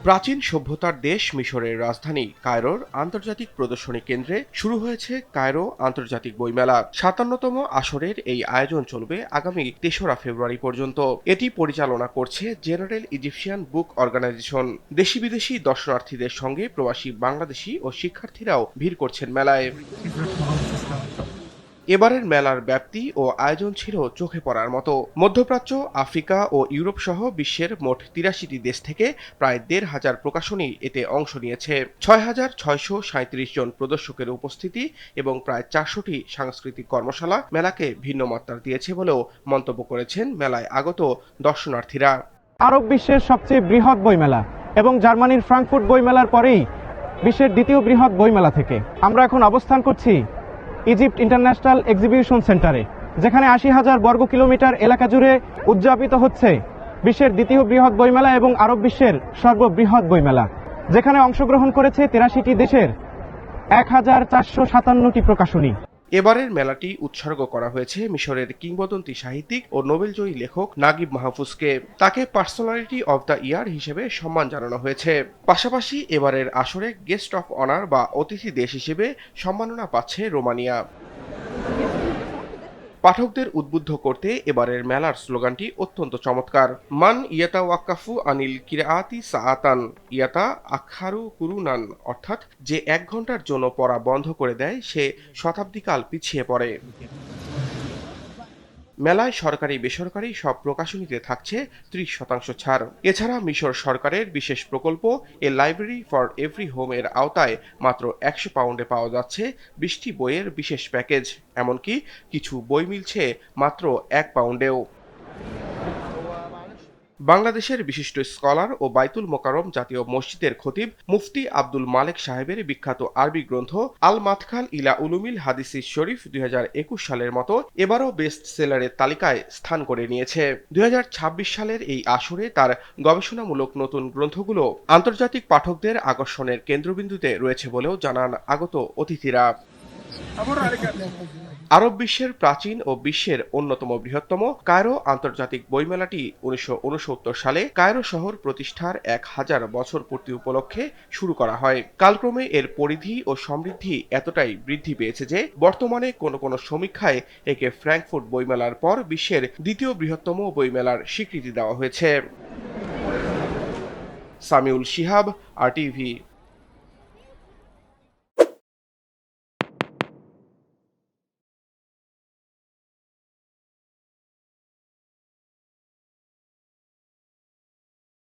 প্রাচীন সভ্যতার দেশ মিশরের রাজধানী কায়রোর আন্তর্জাতিক প্রদর্শনী কেন্দ্রে শুরু হয়েছে কায়রো আন্তর্জাতিক বইমেলা। ৫৭তম আসরের এই আয়োজন চলবে আগামী ৩রা ফেব্রুয়ারি পর্যন্ত। এটি পরিচালনা করছে জেনারেল ইজিপশিয়ান বুক অর্গানাইজেশন। দেশি বিদেশি দর্শনার্থীদের সঙ্গে প্রবাসী বাংলাদেশি ও শিক্ষার্থীরাও ভিড় করছেন মেলায়। এবারের মেলার ব্যাপ্তি ও আয়োজন ছিল চোখে পড়ার মতো। মধ্যপ্রাচ্য, আফ্রিকা ও ইউরোপ সহ বিশ্বের মোট ৮৩টি দেশ থেকে প্রায় ১৫০০ প্রকাশনী এতে অংশ নিয়েছে। ৬,৬৩৭ জন প্রদর্শকের উপস্থিতি এবং প্রায় ৪০০টি সাংস্কৃতিক কর্মশালা মেলাকে ভিন্ন মাত্রা দিয়েছে বলেও মন্তব্য করেছেন মেলায় আগত দর্শনার্থীরা। আরব বিশ্বের সবচেয়ে বৃহৎ বইমেলা এবং জার্মানির ফ্রাঙ্কফুর্ট বইমেলার পরেই বিশ্বের দ্বিতীয় বৃহৎ বইমেলা থেকে আমরা এখন অবস্থান করছি ইজিপ্ট ইন্টারন্যাশনাল এক্সিবিশন সেন্টারে, যেখানে ৮০,০০০ বর্গ কিলোমিটার এলাকা জুড়ে উদযাপিত হচ্ছে বিশ্বের দ্বিতীয় বৃহৎ বইমেলা এবং আরব বিশ্বের সর্ববৃহৎ বইমেলা, যেখানে অংশগ্রহণ করেছে ৮৩টি দেশের ১,৪৫৭টি প্রকাশনী। এবারের মেলাটি উৎসর্গ করা হয়েছে মিশরের কিংবদন্তি সাহিত্যিক ও নোবেলজয়ী লেখক নাগিব মাহফুজকে। তাকে পার্সোনালিটি অব দ্য ইয়ার হিসেবে সম্মান জানানো হয়েছে। পাশাপাশি এবারের আসরে গেস্ট অফ অনার বা অতিথি দেশ হিসেবে সম্মাননা পাচ্ছে রোমানিয়া। পাঠকদের উদ্বুদ্ধ করতে এবারের মেলার স্লোগানটি অত্যন্ত চমৎকার। মান ইয়াতা ওয়াক্কাফু আনিল কিরাআতি সাআতান ইয়াতা আখারু কুরুনান, অর্থাৎ যে ১ ঘন্টার জন্য পড়া বন্ধ করে দেয় সে শতাব্দীকাল পিছিয়ে পড়ে। মেলায় সরকারি বেসরকারি সব প্রকাশনীতে থাকছে ৩০% ছাড়। এছাড়া মিশর সরকারের বিশেষ প্রকল্প এ লাইব্রেরি ফর এভরি হোম এর আওতায় মাত্র ১০০ পাউন্ডে পাওয়া যাচ্ছে ২০টি বইয়ের বিশেষ প্যাকেজ। এমনকি কিছু বই মিলছে মাত্র ১ পাউন্ডেও। বাংলাদেশের বিশিষ্ট স্কলার ও বাইতুল মোকাররম জাতীয় মসজিদের খতিব মুফতি আব্দুল মালেক সাহেবের বিখ্যাত আরবি গ্রন্থ আল মাদখাল ইলা উলুমিল হাদিসিস শরীফ ২০২১ সালের মতো এবারও বেস্ট সেলারের তালিকায় স্থান করে নিয়েছে। ২০২৬ সালের এই আসরে তার গবেষণামূলক নতুন গ্রন্থগুলো আন্তর্জাতিক পাঠকদের আকর্ষণের কেন্দ্রবিন্দুতে রয়েছে বলেও জানান আগত অতিথিরা। আরব বিশ্বের প্রাচীন ও বিশ্বের অন্যতম বৃহত্তম কায়রো আন্তর্জাতিক বইমেলাটি ১৯৬৯ সালে কায়রো শহর প্রতিষ্ঠার ১০০০ বছর পূর্তি উপলক্ষে শুরু করা হয়। কালক্রমে এর পরিধি ও সমৃদ্ধি এতটাই বৃদ্ধি পেয়েছে যে বর্তমানে কোনো কোনো সমীক্ষায় একে ফ্র্যাঙ্কফুর্ট বইমেলার পর বিশ্বের দ্বিতীয় বৃহত্তম বইমেলার স্বীকৃতি দেওয়া হয়েছে। সামিউল শিহাব, RTV।